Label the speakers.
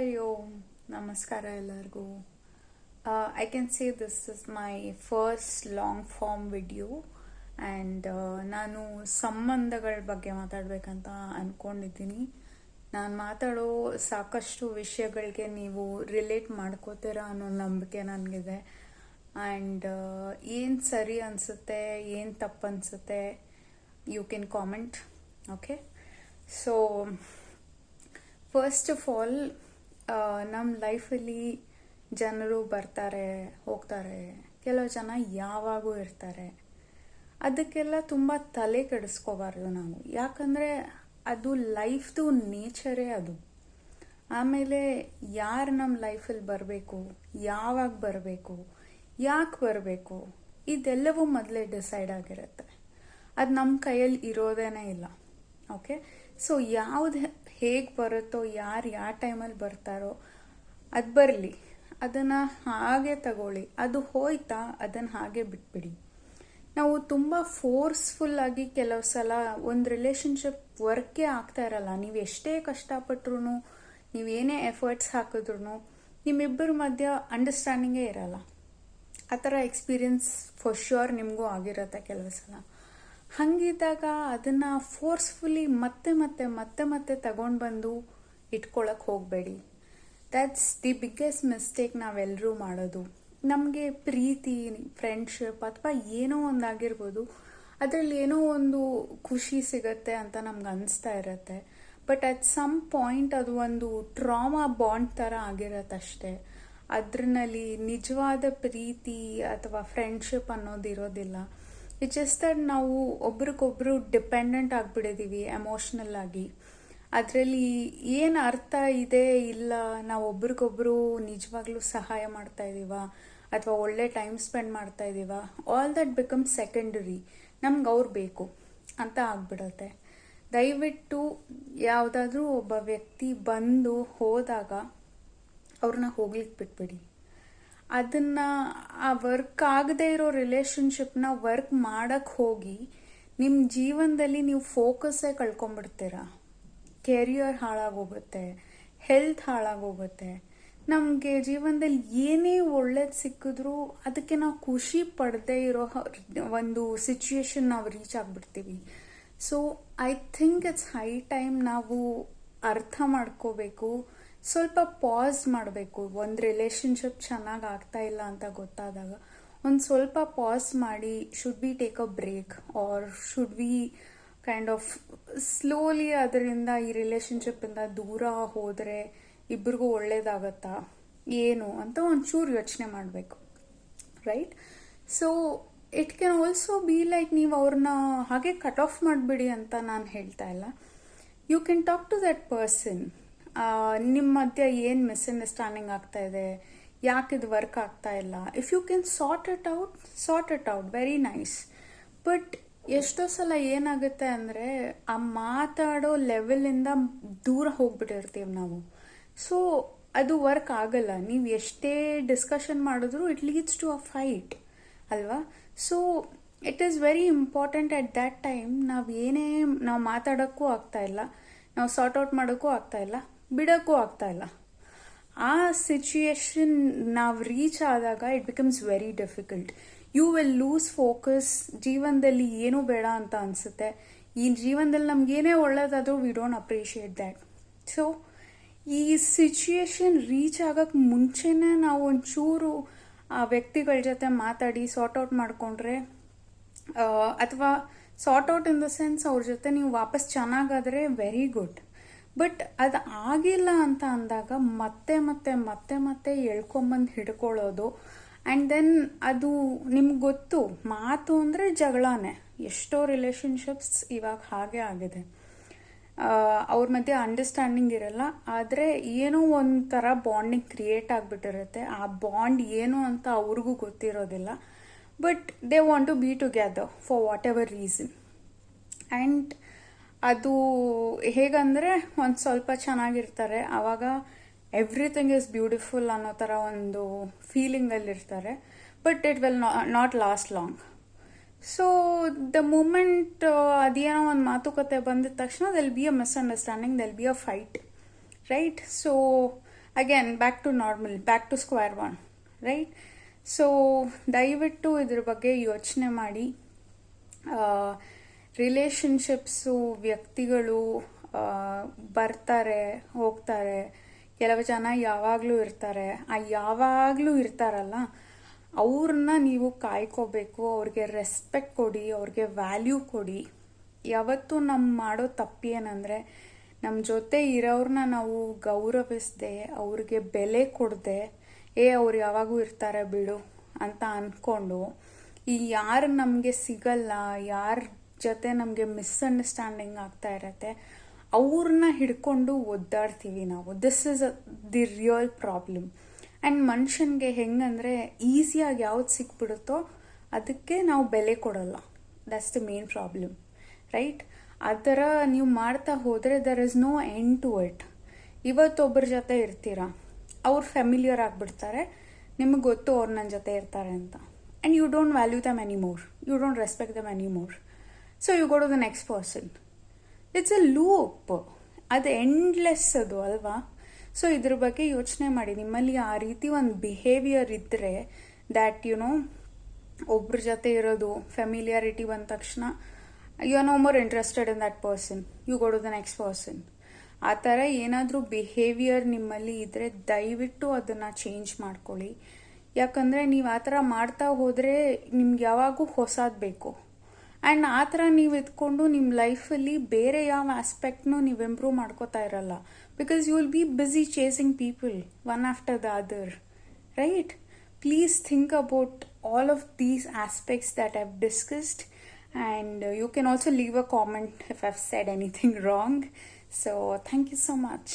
Speaker 1: ಹರಿಯೋ ನಮಸ್ಕಾರ ಎಲ್ಲರಿಗೂ. I can say this is my first long form video and ನಾನು ಸಂಬಂಧಗಳ ಬಗ್ಗೆ ಮಾತಾಡಬೇಕಂತ ಅಂದ್ಕೊಂಡಿದ್ದೀನಿ. ನಾನು ಮಾತಾಡೋ ಸಾಕಷ್ಟು ವಿಷಯಗಳಿಗೆ ನೀವು ರಿಲೇಟ್ ಮಾಡ್ಕೋತೀರಾ ಅನ್ನೋ ನಂಬಿಕೆ ನನಗಿದೆ. ಆ್ಯಂಡ್ ಏನು ಸರಿ ಅನಿಸುತ್ತೆ, ಏನು ತಪ್ಪು ಅನಿಸುತ್ತೆ, you can comment. Okay, so first of all, ನಮ್ಮ ಲೈಫಲ್ಲಿ ಜನರು ಬರ್ತಾರೆ ಹೋಗ್ತಾರೆ, ಕೆಲವು ಜನ ಯಾವಾಗೂ ಇರ್ತಾರೆ. ಅದಕ್ಕೆಲ್ಲ ತುಂಬ ತಲೆ ಕೆಡಿಸ್ಕೋಬಾರ್ದು ನಾವು, ಯಾಕಂದರೆ ಅದು ಲೈಫ್ದು ನೇಚರೇ ಅದು. ಆಮೇಲೆ ಯಾರು ನಮ್ಮ ಲೈಫಲ್ಲಿ ಬರಬೇಕು, ಯಾವಾಗ ಬರಬೇಕು, ಯಾಕೆ ಬರಬೇಕು, ಇದೆಲ್ಲವೂ ಮೊದಲೇ ಡಿಸೈಡ್ ಆಗಿರುತ್ತೆ. ಅದು ನಮ್ಮ ಕೈಯಲ್ಲಿ ಇರೋದೇನೇ ಇಲ್ಲ. ಓಕೆ, ಸೊ ಯಾವುದು ಹೇಗೆ ಬರುತ್ತೋ, ಯಾರು ಯಾವ ಟೈಮಲ್ಲಿ ಬರ್ತಾರೋ ಅದು ಬರಲಿ, ಅದನ್ನು ಹಾಗೆ ತಗೊಳ್ಳಿ. ಅದು ಹೋಯ್ತಾ ಅದನ್ನು ಹಾಗೆ ಬಿಟ್ಬಿಡಿ. ನಾವು ತುಂಬ ಫೋರ್ಸ್ಫುಲ್ಲಾಗಿ ಕೆಲವು ಸಲ ಒಂದು ರಿಲೇಷನ್ಶಿಪ್ ವರ್ಕೇ ಆಗ್ತಾ ಇರಲ್ಲ. ನೀವು ಎಷ್ಟೇ ಕಷ್ಟಪಟ್ರು, ನೀವೇನೇ ಎಫರ್ಟ್ಸ್ ಹಾಕಿದ್ರು ನಿಮ್ಮಿಬ್ಬರ ಮಧ್ಯ ಅಂಡರ್ಸ್ಟ್ಯಾಂಡಿಂಗೇ ಇರಲ್ಲ. ಆ ಥರ ಎಕ್ಸ್ಪೀರಿಯನ್ಸ್ ಫಾರ್ ಶ್ಯೂರ್ ನಿಮಗೂ ಆಗಿರುತ್ತೆ ಕೆಲವು ಸಲ. ಹಾಗಿದ್ದಾಗ ಅದನ್ನು ಫೋರ್ಸ್ಫುಲಿ ಮತ್ತೆ ಮತ್ತೆ ಮತ್ತೆ ಮತ್ತೆ ತಗೊಂಡು ಬಂದು ಇಟ್ಕೊಳಕ್ಕೆ ಹೋಗಬೇಡಿ. ದ್ಯಾಟ್ಸ್ ದಿ ಬಿಗ್ಗೆಸ್ಟ್ ಮಿಸ್ಟೇಕ್ ನಾವೆಲ್ಲರೂ ಮಾಡೋದು. ನಮಗೆ ಪ್ರೀತಿ, ಫ್ರೆಂಡ್ಶಿಪ್ ಅಥವಾ ಏನೋ ಒಂದಾಗಿರ್ಬೋದು, ಅದರಲ್ಲಿ ಏನೋ ಒಂದು ಖುಷಿ ಸಿಗತ್ತೆ ಅಂತ ನಮ್ಗೆ ಅನಿಸ್ತಾ ಇರುತ್ತೆ. ಬಟ್ ಅಟ್ ಸಮ್ ಪಾಯಿಂಟ್ ಅದು ಒಂದು ಟ್ರಾಮಾ ಬಾಂಡ್ ಥರ ಆಗಿರತ್ತಷ್ಟೇ. ಅದರಲ್ಲಿ ನಿಜವಾದ ಪ್ರೀತಿ ಅಥವಾ ಫ್ರೆಂಡ್ಶಿಪ್ ಅನ್ನೋದು ಇರೋದಿಲ್ಲ. ಇಟ್ಸ್ ಜಸ್ಟ್ ದಟ್ ನಾವು ಒಬ್ರಿಗೊಬ್ರು ಡಿಪೆಂಡೆಂಟ್ ಆಗಿಬಿಟ್ಟಿದ್ದೀವಿ ಎಮೋಷ್ನಲ್ ಆಗಿ. ಅದರಲ್ಲಿ ಏನು ಅರ್ಥ ಇದೆ ಇಲ್ಲ, ನಾವು ಒಬ್ರಿಗೊಬ್ರು ನಿಜವಾಗ್ಲೂ ಸಹಾಯ ಮಾಡ್ತಾ ಇದ್ದೀವ ಅಥವಾ ಒಳ್ಳೆ ಟೈಮ್ ಸ್ಪೆಂಡ್ ಮಾಡ್ತಾ ಇದ್ದೀವ, ಆಲ್ ದಟ್ ಬಿಕಮ್ ಸೆಕೆಂಡರಿ. ನಮ್ಗೆ ಅವ್ರು ಬೇಕು ಅಂತ ಆಗ್ಬಿಡತ್ತೆ. ದಯವಿಟ್ಟು ಯಾವುದಾದ್ರೂ ಒಬ್ಬ ವ್ಯಕ್ತಿ ಬಂದು ಹೋದಾಗ ಅವ್ರನ್ನ ಹೋಗ್ಲಿಕ್ಕೆ ಬಿಟ್ಬಿಡಿ. ಅದನ್ನು ಆ ವರ್ಕ್ ಆಗದೆ ಇರೋ ರಿಲೇಷನ್ಶಿಪ್ನ ವರ್ಕ್ ಮಾಡೋಕ್ಕೆ ಹೋಗಿ ನಿಮ್ಮ ಜೀವನದಲ್ಲಿ ನೀವು ಫೋಕಸ್ಸೇ ಕಳ್ಕೊಂಬಿಡ್ತೀರ. Career ಹಾಳಾಗೋಗುತ್ತೆ, health ಹಾಳಾಗೋಗುತ್ತೆ. ನಮಗೆ ಜೀವನದಲ್ಲಿ ಏನೇ ಒಳ್ಳೇದು ಸಿಕ್ಕಿದ್ರೂ ಅದಕ್ಕೆ ನಾವು ಖುಷಿ ಪಡದೇ ಇರೋ ಒಂದು ಸಿಚುಯೇಷನ್ ನಾವು ರೀಚ್ ಆಗಿಬಿಡ್ತೀವಿ. So I think it's high time ನಾವು ಅರ್ಥ ಮಾಡ್ಕೋಬೇಕು, ಸ್ವಲ್ಪ ಪಾಸ್ ಮಾಡಬೇಕು. ಒಂದು ರಿಲೇಷನ್ಶಿಪ್ ಚೆನ್ನಾಗಿ ಆಗ್ತಾ ಇಲ್ಲ ಅಂತ ಗೊತ್ತಾದಾಗ ಒಂದು ಸ್ವಲ್ಪ ಪಾಸ್ ಮಾಡಿ, should we take a break or should we kind of slowly ಅದರಿಂದ ಈ ರಿಲೇಷನ್ಶಿಪ್ಪಿಂದ ದೂರ ಹೋದರೆ ಇಬ್ಬರಿಗೂ ಒಳ್ಳೇದಾಗತ್ತಾ ಏನು ಅಂತ ಒಂಚೂರು ಯೋಚನೆ ಮಾಡಬೇಕು, right? So it can also be like ನೀವು ಅವ್ರನ್ನ ಹಾಗೆ ಕಟ್ ಆಫ್ ಮಾಡಿಬಿಡಿ ಅಂತ ನಾನು ಹೇಳ್ತಾ ಇಲ್ಲ. You can talk to that person. ನಿಮ್ಮ ಮಧ್ಯ ಏನು ಮಿಸ್ಅಂಡರ್ಸ್ಟ್ಯಾಂಡಿಂಗ್ ಆಗ್ತಾ ಇದೆ, ಯಾಕೆ ಇದು ವರ್ಕ್ ಆಗ್ತಾ ಇಲ್ಲ, if you can sort it out, very nice. But ಎಷ್ಟೋ ಸಲ ಏನಾಗುತ್ತೆ ಅಂದರೆ ಆ ಮಾತಾಡೋ ಲೆವೆಲಿಂದ ದೂರ ಹೋಗ್ಬಿಟ್ಟಿರ್ತೀವಿ ನಾವು. ಸೊ ಅದು ವರ್ಕ್ ಆಗಲ್ಲ. ನೀವು ಎಷ್ಟೇ ಡಿಸ್ಕಷನ್ ಮಾಡಿದ್ರು it leads to a fight ಅಲ್ವಾ? So it is very important at that time. ನಾವು ಮಾತಾಡೋಕ್ಕೂ ಆಗ್ತಾ ಇಲ್ಲ, ನಾವು ಸಾರ್ಟ್ ಔಟ್ ಮಾಡೋಕ್ಕೂ ಆಗ್ತಾ ಇಲ್ಲ, ಬಿಡೋಕ್ಕೂ ಆಗ್ತಾ ಇಲ್ಲ. ಆ ಸಿಚುಯೇಷನ್ ನಾವು ರೀಚ್ ಆದಾಗ it becomes very difficult. You will lose focus. ಜೀವನದಲ್ಲಿ ಏನೂ ಬೇಡ ಅಂತ ಅನಿಸುತ್ತೆ. ಈ ಜೀವನದಲ್ಲಿ ನಮಗೇನೇ ಒಳ್ಳೇದಾದರೂ we don't appreciate that. So ಈ ಸಿಚುಯೇಷನ್ ರೀಚ್ ಆಗೋಕ್ಕೆ ಮುಂಚೆನೇ ನಾವು ಒಂಚೂರು ಆ ವ್ಯಕ್ತಿಗಳ ಜೊತೆ ಮಾತಾಡಿ ಸಾರ್ಟ್ ಔಟ್ ಮಾಡಿಕೊಂಡ್ರೆ, ಅಥವಾ sort out in the sense ಅವ್ರ ಜೊತೆ ನೀವು ವಾಪಸ್ ಚೆನ್ನಾಗಾದರೆ ವೆರಿ ಗುಡ್. ಬಟ್ ಅದು ಆಗಿಲ್ಲ ಅಂತ ಅಂದಾಗ ಮತ್ತೆ ಮತ್ತೆ ಮತ್ತೆ ಮತ್ತೆ ಎಳ್ಕೊಂಬಂದು ಹಿಡ್ಕೊಳ್ಳೋದು. ಆ್ಯಂಡ್ ದೆನ್ ಅದು ನಿಮ್ಗೆ ಗೊತ್ತು, ಮಾತು ಅಂದರೆ ಜಗಳನೇ. ಎಷ್ಟೋ ರಿಲೇಷನ್ಶಿಪ್ಸ್ ಇವಾಗ ಹಾಗೆ ಆಗಿದೆ. ಅವ್ರ ಮಧ್ಯೆ ಅಂಡರ್ಸ್ಟ್ಯಾಂಡಿಂಗ್ ಇರಲ್ಲ, ಆದರೆ ಏನೋ ಒಂಥರ ಬಾಂಡಿಂಗ್ ಕ್ರಿಯೇಟ್ ಆಗಿಬಿಟ್ಟಿರುತ್ತೆ. ಆ ಬಾಂಡ್ ಏನು ಅಂತ ಅವ್ರಿಗೂ ಗೊತ್ತಿರೋದಿಲ್ಲ. But they want to be together for whatever reason. And ಅದು ಹೇಗಂದರೆ ಒಂದು ಸ್ವಲ್ಪ ಚೆನ್ನಾಗಿರ್ತಾರೆ, ಆವಾಗ ಎವ್ರಿಥಿಂಗ್ ಈಸ್ ಬ್ಯೂಟಿಫುಲ್ ಅನ್ನೋ ಥರ ಒಂದು ಫೀಲಿಂಗಲ್ಲಿರ್ತಾರೆ. But it will not last long. So the moment ಅದೇನೋ ಒಂದು ಮಾತುಕತೆ ಬಂದಿದ ತಕ್ಷಣ they'll be a misunderstanding, they'll be a fight, right? So again back to normal, back to square one, right? So ದಯವಿಟ್ಟು ಇದ್ರ ಬಗ್ಗೆ ಯೋಚನೆ ಮಾಡಿ. ರಿಲೇಷನ್ಶಿಪ್ಸು, ವ್ಯಕ್ತಿಗಳು ಬರ್ತಾರೆ ಹೋಗ್ತಾರೆ, ಕೆಲವು ಜನ ಯಾವಾಗಲೂ ಇರ್ತಾರೆ. ಆ ಯಾವಾಗಲೂ ಇರ್ತಾರಲ್ಲ, ಅವ್ರನ್ನ ನೀವು ಕಾಯ್ಕೋಬೇಕು, ಅವ್ರಿಗೆ ರೆಸ್ಪೆಕ್ಟ್ ಕೊಡಿ, ಅವ್ರಿಗೆ ವ್ಯಾಲ್ಯೂ ಕೊಡಿ. ಯಾವತ್ತೂ ನಮ್ಮ ಮಾಡೋ ತಪ್ಪೇನೆಂದರೆ, ನಮ್ಮ ಜೊತೆ ಇರೋರನ್ನ ನಾವು ಗೌರವಿಸದೆ, ಅವ್ರಿಗೆ ಬೆಲೆ ಕೊಡದೆ, ಅವ್ರು ಯಾವಾಗೂ ಇರ್ತಾರೆ ಬಿಡು ಅಂತ ಅಂದ್ಕೊಂಡು, ಈ ಯಾರು ನಮಗೆ ಸಿಗಲ್ಲ, ಯಾರ ಜೊತೆ ನಮಗೆ ಮಿಸ್ಅಂಡರ್ಸ್ಟ್ಯಾಂಡಿಂಗ್ ಆಗ್ತಾ ಇರತ್ತೆ, ಅವ್ರನ್ನ ಹಿಡ್ಕೊಂಡು ಒದ್ದಾಡ್ತೀವಿ ನಾವು. This is the real problem. And ಮನುಷ್ಯನಿಗೆ ಹೆಂಗಂದರೆ, ಈಸಿಯಾಗಿ ಯಾವ್ದು ಸಿಕ್ಬಿಡುತ್ತೋ ಅದಕ್ಕೆ ನಾವು ಬೆಲೆ ಕೊಡಲ್ಲ. That's the main problem, right? ಆ ಥರ ನೀವು ಮಾಡ್ತಾ ಹೋದರೆ there is no end to it. ಇವತ್ತೊಬ್ಬರ ಜೊತೆ ಇರ್ತೀರಾ, ಅವ್ರು ಫೆಮಿಲಿಯರ್ ಆಗಿಬಿಡ್ತಾರೆ, ನಿಮಗೆ ಗೊತ್ತು ಅವ್ರು ನನ್ನ ಜೊತೆ ಇರ್ತಾರೆ ಅಂತ. And you don't value them anymore, you don't respect them anymore. So you go to the next person. It's a loop, ಅದು ಎಂಡ್ಲೆಸ್ ಅದು ಅಲ್ವಾ? ಸೊ ಇದ್ರ ಬಗ್ಗೆ ಯೋಚನೆ ಮಾಡಿ. ನಿಮ್ಮಲ್ಲಿ ಆ ರೀತಿ ಒಂದು ಬಿಹೇವಿಯರ್ ಇದ್ದರೆ, ದ್ಯಾಟ್ ಒಬ್ರ ಜೊತೆ ಇರೋದು, ಫೆಮಿಲಿಯಾರಿಟಿ ಬಂದ ತಕ್ಷಣ you are no more interested in that person, you go to the next person. ಆ ಥರ ಏನಾದರೂ ಬಿಹೇವಿಯರ್ ನಿಮ್ಮಲ್ಲಿ ಇದ್ದರೆ ದಯವಿಟ್ಟು ಅದನ್ನು ಚೇಂಜ್ ಮಾಡ್ಕೊಳ್ಳಿ. ಯಾಕಂದರೆ ನೀವು ಆ ಥರ ಮಾಡ್ತಾ ಹೋದರೆ ನಿಮ್ಗೆ ಯಾವಾಗೂ ಹೊಸದು ಬೇಕು. ಆ್ಯಂಡ್ ಆ ಥರ ನೀವು ಇದ್ಕೊಂಡು ನಿಮ್ಮ ಲೈಫಲ್ಲಿ ಬೇರೆ ಯಾವ ಆಸ್ಪೆಕ್ಟ್ನೂ ನೀವು ಇಂಪ್ರೂವ್ ಮಾಡ್ಕೋತಾ ಇರಲ್ಲ. Because you will be busy chasing people one after the other, right? Please think about all of these aspects that I've discussed, and you can also leave a comment if I've said anything wrong. So thank you so much.